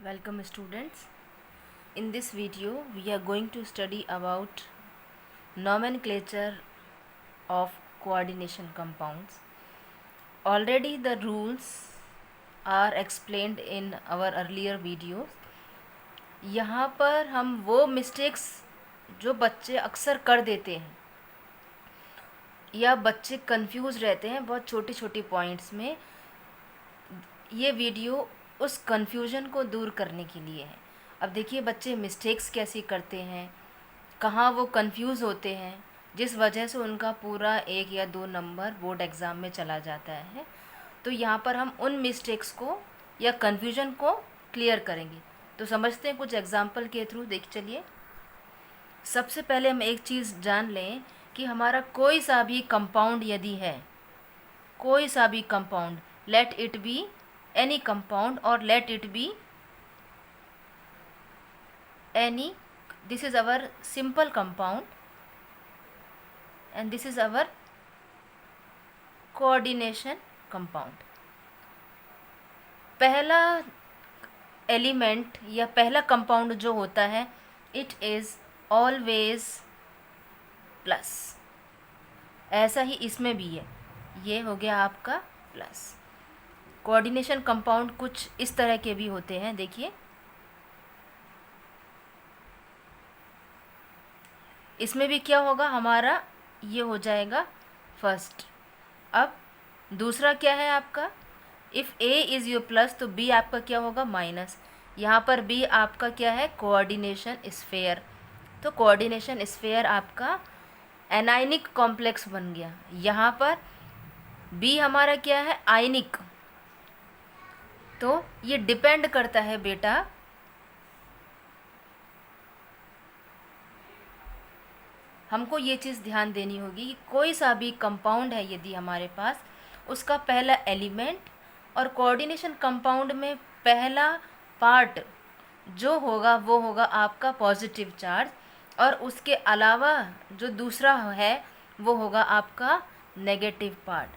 Welcome students. In this video we are going to study about nomenclature of coordination compounds. Already the rules are explained in our earlier videos. यहाँ पर हम वो mistakes जो बच्चे अक्सर कर देते हैं या बच्चे कंफ्यूज रहते हैं बहुत छोटी छोटी पॉइंट्स में, ये वीडियो उस कन्फ्यूज़न को दूर करने के लिए है। अब देखिए बच्चे मिस्टेक्स कैसी करते हैं, कहाँ वो कंफ्यूज होते हैं, जिस वजह से उनका पूरा 1 या 2 नंबर बोर्ड एग्ज़ाम में चला जाता है। तो यहाँ पर हम उन मिस्टेक्स को या कन्फ्यूजन को क्लियर करेंगे। तो समझते हैं कुछ एग्जाम्पल के थ्रू। देख चलिए, सबसे पहले हम एक चीज़ जान लें कि हमारा कोई सा भी कंपाउंड यदि है, कोई सा भी compound, let it be any compound or let it be any, this is our simple compound and this is our coordination compound. पहला एलिमेंट या पहला कंपाउंड जो होता है इट इज़ ऑलवेज प्लस। ऐसा ही इसमें भी है, ये हो गया आपका प्लस। कोऑर्डिनेशन कंपाउंड कुछ इस तरह के भी होते हैं। देखिए, इसमें भी क्या होगा, हमारा ये हो जाएगा फर्स्ट। अब दूसरा क्या है आपका, if A is your plus तो बी आपका क्या होगा, माइनस। यहाँ पर बी आपका क्या है, कोऑर्डिनेशन स्फेयर। तो कोऑर्डिनेशन स्फेयर आपका एनायनिक कॉम्प्लेक्स बन गया। यहाँ पर बी हमारा क्या है, आयनिक। तो ये डिपेंड करता है बेटा, हमको ये चीज़ ध्यान देनी होगी कि कोई सा भी कंपाउंड है यदि हमारे पास, उसका पहला एलिमेंट और कोऑर्डिनेशन कंपाउंड में पहला पार्ट जो होगा वो होगा आपका पॉजिटिव चार्ज, और उसके अलावा जो दूसरा है वो होगा आपका नेगेटिव पार्ट।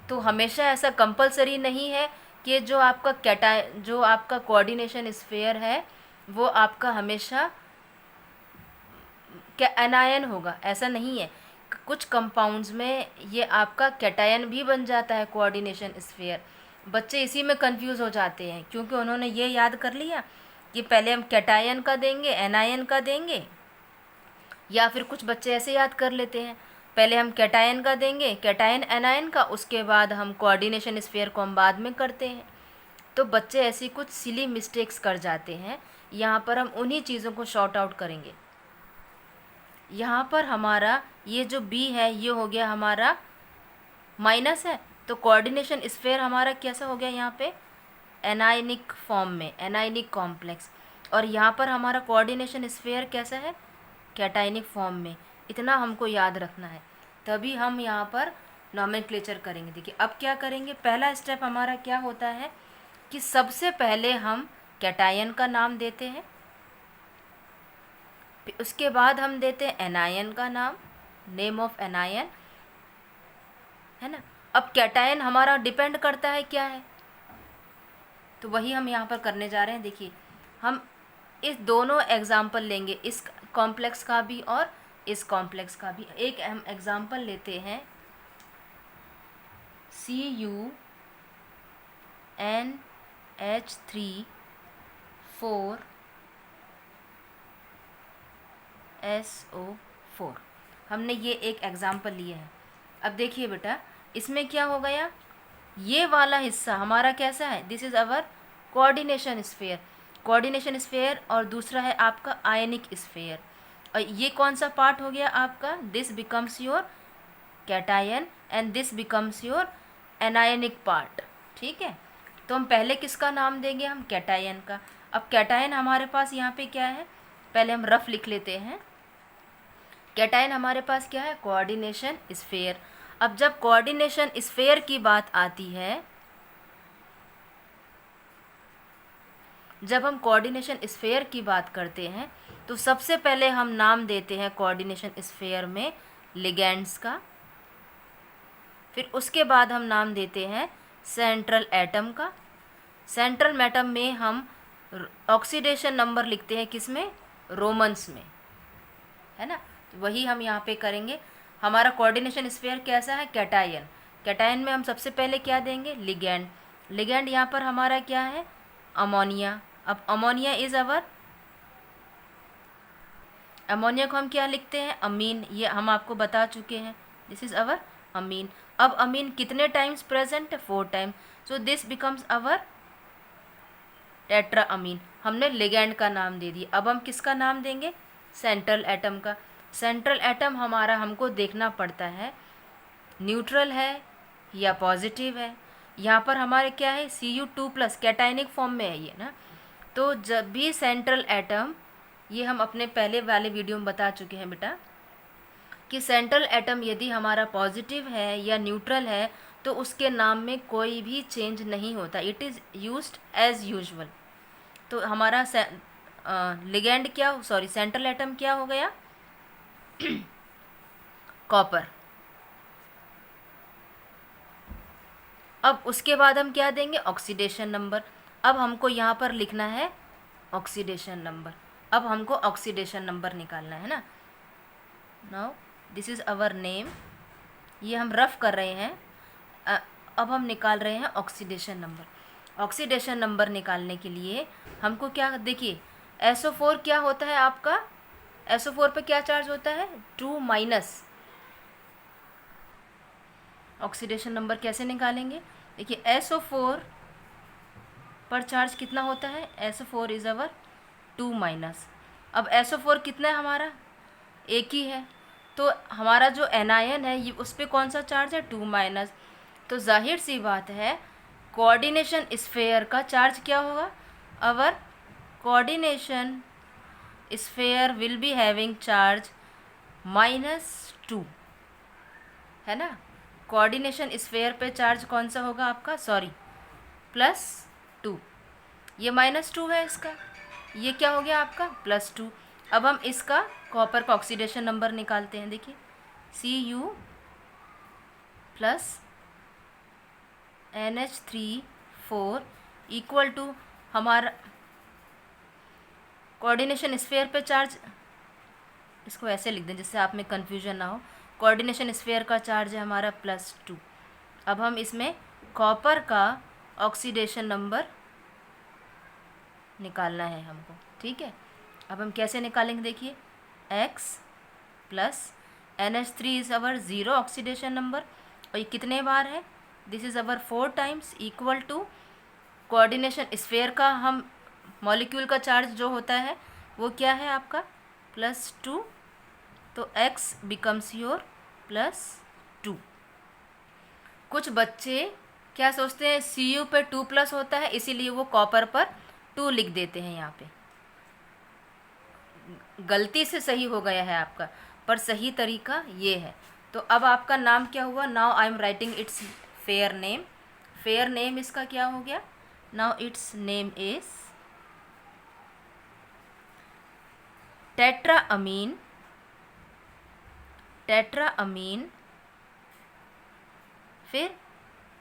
तो हमेशा ऐसा कंपलसरी नहीं है कि जो आपका कोऑर्डिनेशन स्फेयर है वो आपका हमेशा एनायन होगा, ऐसा नहीं है। कुछ कंपाउंड्स में ये आपका कैटायन भी बन जाता है कोऑर्डिनेशन स्फेयर। बच्चे इसी में कंफ्यूज हो जाते हैं क्योंकि उन्होंने ये याद कर लिया कि पहले हम कैटायन का देंगे, एनायन का देंगे, या फिर कुछ बच्चे ऐसे याद कर लेते हैं पहले हम कैटायन का देंगे, कैटायन एनायन का, उसके बाद हम कोऑर्डिनेशन स्फेयर को हम बाद में करते हैं। तो बच्चे ऐसी कुछ सिली मिस्टेक्स कर जाते हैं। यहाँ पर हम उन्हीं चीज़ों को शॉर्ट आउट करेंगे। यहाँ पर हमारा ये जो बी है ये हो गया हमारा माइनस है, तो कोऑर्डिनेशन स्फेयर हमारा कैसा हो गया, यहाँ पे एनायनिक फॉर्म में, एनायनिक कॉम्प्लेक्स। और यहाँ पर हमारा कोऑर्डिनेशन स्फेयर कैसा है, कैटायनिक फॉर्म में। इतना हमको याद रखना है, तभी हम यहाँ पर नॉमेनक्लेचर करेंगे। देखिए अब क्या करेंगे, पहला स्टेप हमारा क्या होता है कि सबसे पहले हम कैटायन का नाम देते हैं, फिर उसके बाद हम देते हैं एनायन का नाम, नेम ऑफ एनायन, है ना। अब कैटायन हमारा डिपेंड करता है क्या है, तो वही हम यहाँ पर करने जा रहे हैं। देखिए हम इस दोनों एग्जाम्पल लेंगे, इस कॉम्प्लेक्स का भी और इस कॉम्प्लेक्स का भी। एक हम एग्जाम्पल लेते हैं CuNH3 4SO4। हमने ये एक एग्जाम्पल लिया है। अब देखिए बेटा, इसमें क्या हो गया, ये वाला हिस्सा हमारा कैसा है, this is our coordination sphere, coordination sphere, और दूसरा है आपका आयनिक स्फेयर। और ये कौन सा पार्ट हो गया आपका, this becomes your cation and this becomes your anionic part. ठीक है, तो हम पहले किसका नाम देंगे, हम कैटायन का। अब कैटायन हमारे पास यहाँ पे क्या है, पहले हम रफ लिख लेते हैं। कैटायन हमारे पास क्या है, कोऑर्डिनेशन स्फेयर। अब जब कोऑर्डिनेशन स्फेयर की बात आती है, जब हम कोऑर्डिनेशन स्फेयर की बात करते हैं तो सबसे पहले हम नाम देते हैं कोऑर्डिनेशन स्फेयर में लिगेंड्स का, फिर उसके बाद हम नाम देते हैं सेंट्रल एटम का। सेंट्रल एटम में हम ऑक्सीडेशन नंबर लिखते हैं किस में, रोमन्स में, है ना। तो वही हम यहाँ पे करेंगे। हमारा कोऑर्डिनेशन स्फीयर कैसा है, कैटायन। कैटायन में हम सबसे पहले क्या देंगे, लिगैंड। लिगैंड यहाँ पर हमारा क्या है, अमोनिया। अब अमोनिया इज अवर, अमोनिया को हम क्या लिखते हैं, अमीन। ये हम आपको बता चुके हैं, दिस इज अवर अमीन। अब अमीन कितने टाइम्स प्रेजेंट है, 4 times, so this becomes our tetra amine. हमने लिगैंड का नाम दे दिया। अब हम किसका नाम देंगे, सेंट्रल एटम का। सेंट्रल एटम हमारा हमको देखना पड़ता है न्यूट्रल है या पॉजिटिव है। यहाँ पर हमारे क्या है, Cu2+, कैटायनिक फॉर्म में है ये ना। तो जब भी सेंट्रल एटम, ये हम अपने पहले वाले वीडियो में बता चुके हैं बेटा, कि सेंट्रल एटम यदि हमारा पॉजिटिव है या न्यूट्रल है तो उसके नाम में कोई भी चेंज नहीं होता, it is used as usual. तो हमारा लिगैंड क्या, सॉरी सेंट्रल एटम क्या हो गया, कॉपर। अब उसके बाद हम क्या देंगे, ऑक्सीडेशन नंबर। अब हमको यहाँ पर लिखना है ऑक्सीडेशन नंबर। अब हमको ऑक्सीडेशन नंबर निकालना है ना। Now this is our name, ये हम रफ कर रहे हैं। अब हम निकाल रहे हैं ऑक्सीडेशन नंबर। ऑक्सीडेशन नंबर निकालने के लिए हमको क्या, देखिए SO4 क्या होता है आपका, SO4 पे क्या चार्ज होता है, 2-। ऑक्सीडेशन नंबर कैसे निकालेंगे, देखिए SO4 पर चार्ज कितना होता है, SO4 इज़ अवर 2-। अब SO4 कितना है हमारा, एक ही है, तो हमारा जो एनायन है ये उस पर कौन सा चार्ज है, 2-। तो जाहिर सी बात है कोऑर्डिनेशन स्फीयर का चार्ज क्या होगा, our coordination sphere will be having charge -2, है ना। कोऑर्डिनेशन स्फीयर पे चार्ज कौन सा होगा आपका, सॉरी +2। ये -2 है इसका, ये क्या हो गया आपका +2। अब हम इसका कॉपर का ऑक्सीडेशन नंबर निकालते हैं। देखिए Cu+NH3 4 इक्वल टू हमारा कोऑर्डिनेशन स्फीयर पे चार्ज, इसको ऐसे लिख दें जिससे आप में कन्फ्यूजन ना हो। कोऑर्डिनेशन स्फीयर का चार्ज है हमारा +2। अब हम इसमें कॉपर का ऑक्सीडेशन नंबर निकालना है हमको, ठीक है। अब हम कैसे निकालेंगे, देखिए X+NH3 is our 0 oxidation number, और ये कितने बार है, this is our 4 times, equal to coordination sphere का हम मॉलिक्यूल का चार्ज जो होता है वो क्या है आपका +2, तो X बिकम्स योर +2। कुछ बच्चे क्या सोचते हैं, Cu पे 2+ होता है इसीलिए वो कॉपर पर 2 लिख देते हैं, यहाँ पे गलती से सही हो गया है आपका, पर सही तरीका ये है। तो अब आपका नाम क्या हुआ, now I am writing its fair name. Fair name इसका क्या हो गया, now its name is tetra amine. Tetra amine, फिर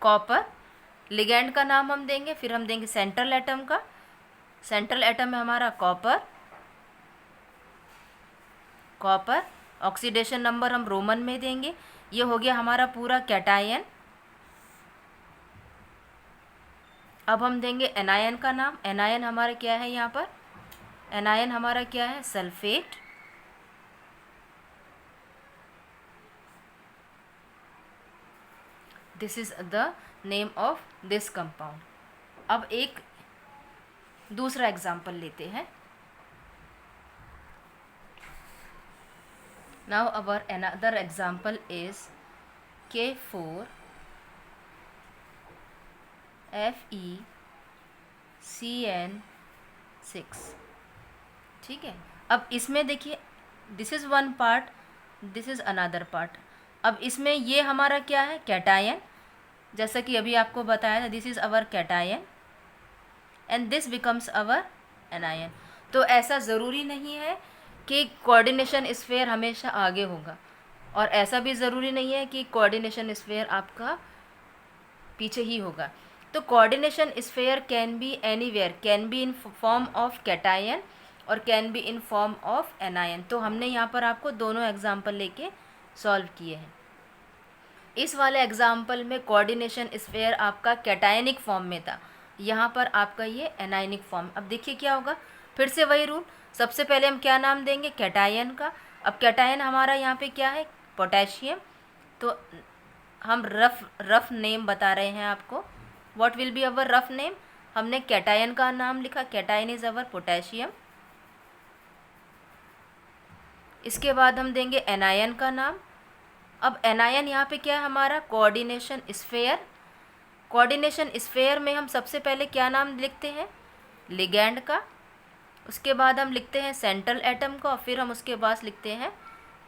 कॉपर, लिगैंड का नाम हम देंगे, फिर हम देंगे सेंट्रल एटम का। सेंट्रल एटम है हमारा कॉपर, कॉपर ऑक्सीडेशन नंबर हम रोमन में देंगे। ये हो गया हमारा पूरा कैटायन। अब हम देंगे एनायन का नाम। एनायन हमारा क्या है, यहाँ पर एनायन हमारा क्या है, sulphate. This is the name of this compound. अब एक दूसरा एग्जाम्पल लेते हैं। Now our another example is K4FeCN6, ठीक है। अब इसमें देखिए this is one part, this is another part. अब इसमें ये हमारा क्या है, कैटायन, जैसा कि अभी आपको बताया था, this is our cation and this becomes our anion. तो ऐसा ज़रूरी नहीं है कि कोऑर्डिनेशन स्फीयर हमेशा आगे होगा, और ऐसा भी ज़रूरी नहीं है कि कोऑर्डिनेशन स्फीयर आपका पीछे ही होगा। तो coordination sphere can be anywhere, can be in form of cation और can be in form of anion. तो हमने यहाँ पर आपको दोनों एग्जाम्पल लेके सॉल्व किए हैं। इस वाले एग्जाम्पल में कोऑर्डिनेशन स्फीयर आपका कैटायनिक फॉर्म में था, यहाँ पर आपका ये एनायनिक फॉर्म। अब देखिए क्या होगा, फिर से वही रूल, सबसे पहले हम क्या नाम देंगे, कैटायन का। अब कैटायन हमारा यहाँ पे क्या है, पोटेशियम। तो हम रफ नेम बता रहे हैं आपको, what will be our rough name. हमने कैटायन का नाम लिखा, कैटायन इज अवर पोटेशियम। इसके बाद हम देंगे एनायन का नाम। अब एनायन यहाँ पे क्या है हमारा, कोऑर्डिनेशन स्फीयर। कोऑर्डिनेशन स्फीयर में हम सबसे पहले क्या नाम लिखते हैं, लिगैंड का। उसके बाद हम लिखते हैं सेंट्रल एटम का, और फिर हम उसके बाद लिखते हैं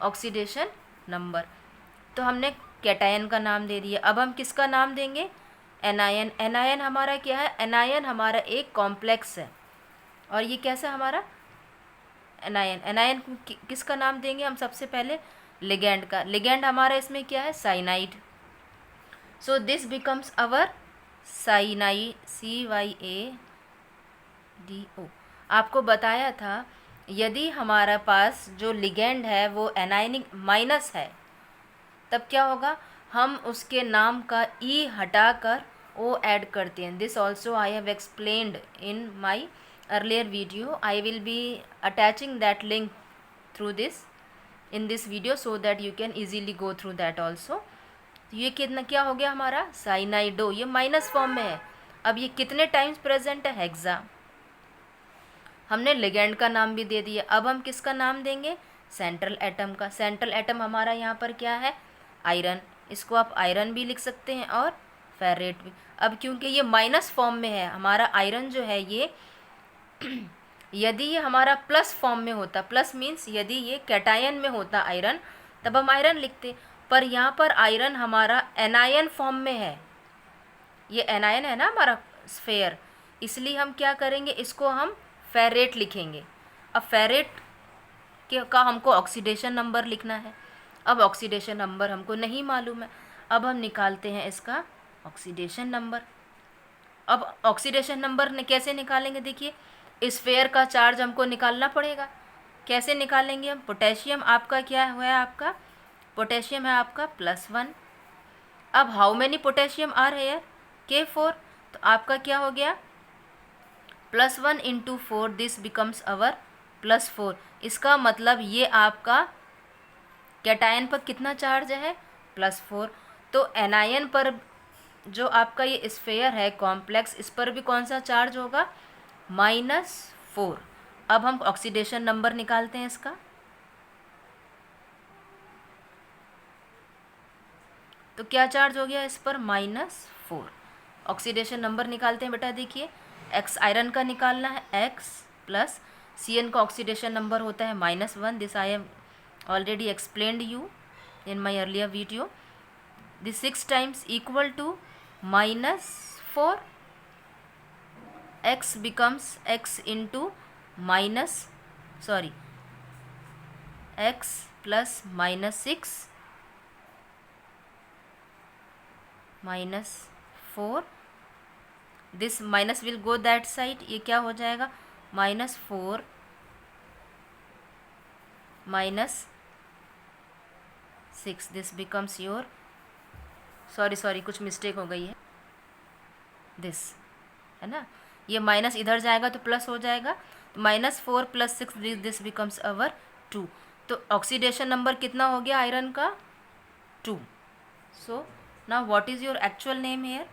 ऑक्सीडेशन नंबर। तो हमने कैटायन का नाम दे दिया। अब हम किसका नाम देंगे, एनायन। एनायन हमारा क्या है, एनायन हमारा एक कॉम्प्लेक्स है। और ये कैसा हमारा एनायन, एनायन किसका नाम देंगे हम, सबसे पहले लिगैंड का। लिगैंड हमारा इसमें क्या है, cyanide. So this becomes our cyanide, CYADO। आपको बताया था यदि हमारा पास जो लिगैंड है वो एनायनिक माइनस है, तब क्या होगा, हम उसके नाम का ई हटाकर ओ ऐड करते हैं। This also I have explained in my earlier video. I will be attaching that link through this in this video so that you can easily go through that also। तो ये कितना क्या हो गया हमारा, साइनाइडो, ये माइनस फॉर्म में है। अब ये कितने टाइम्स प्रेजेंट है, हेक्सा। हमने लिगैंड का नाम भी दे दिया। अब हम किसका नाम देंगे, सेंट्रल एटम का। सेंट्रल एटम हमारा यहाँ पर क्या है, आयरन। इसको आप आयरन भी लिख सकते हैं और फेरेट भी। अब क्योंकि ये माइनस फॉर्म में है हमारा आयरन जो है ये यदि ये हमारा प्लस फॉर्म में होता, प्लस मीन्स यदि ये कैटायन में होता आयरन, तब हम आयरन लिखते। पर यहाँ पर आयरन हमारा एनायन फॉर्म में है, ये एनायन है ना हमारा स्फीयर, इसलिए हम क्या करेंगे, इसको हम फेरेट लिखेंगे। अब फेरेट का हमको ऑक्सीडेशन नंबर लिखना है। अब ऑक्सीडेशन नंबर हमको नहीं मालूम है, अब हम निकालते हैं इसका ऑक्सीडेशन नंबर। अब ऑक्सीडेशन नंबर कैसे निकालेंगे, देखिए स्फीयर का चार्ज हमको निकालना पड़ेगा। कैसे निकालेंगे हम, पोटेशियम आपका क्या है, आपका पोटेशियम है आपका +1। अब how many potassium are here, K4। तो आपका क्या हो गया, +1 × 4, दिस बिकम्स अवर +4। इसका मतलब ये आपका कैटायन पर कितना चार्ज है, +4। तो एनायन पर जो आपका ये स्फीयर है कॉम्प्लेक्स, इस पर भी कौन सा चार्ज होगा, -4। अब हम ऑक्सीडेशन नंबर निकालते हैं इसका। तो क्या चार्ज हो गया इस पर, -4। ऑक्सीडेशन नंबर निकालते हैं बेटा, देखिए X आयरन का निकालना है, X प्लस Cn का ऑक्सीडेशन नंबर होता है -1। This I have already explained you in my earlier video. This 6 times equal to -4। X becomes X into X plus -6 -4। This minus will go that side, ये क्या हो जाएगा, -4 -6। This becomes your, sorry कुछ mistake हो गई है, this है ना, ये माइनस इधर जाएगा तो प्लस हो जाएगा, तो -4 + 6, दिस बिकम्स अवर 2। तो ऑक्सीडेशन नंबर कितना हो गया आयरन का, 2। So now what is your actual name here,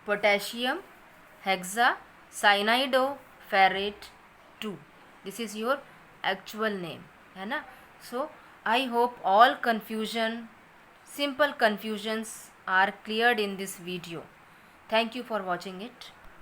potassium hexa cyanido ferrate 2। This is your actual name, है ना। So I hope all confusion, simple confusions are cleared in this video. Thank you for watching it.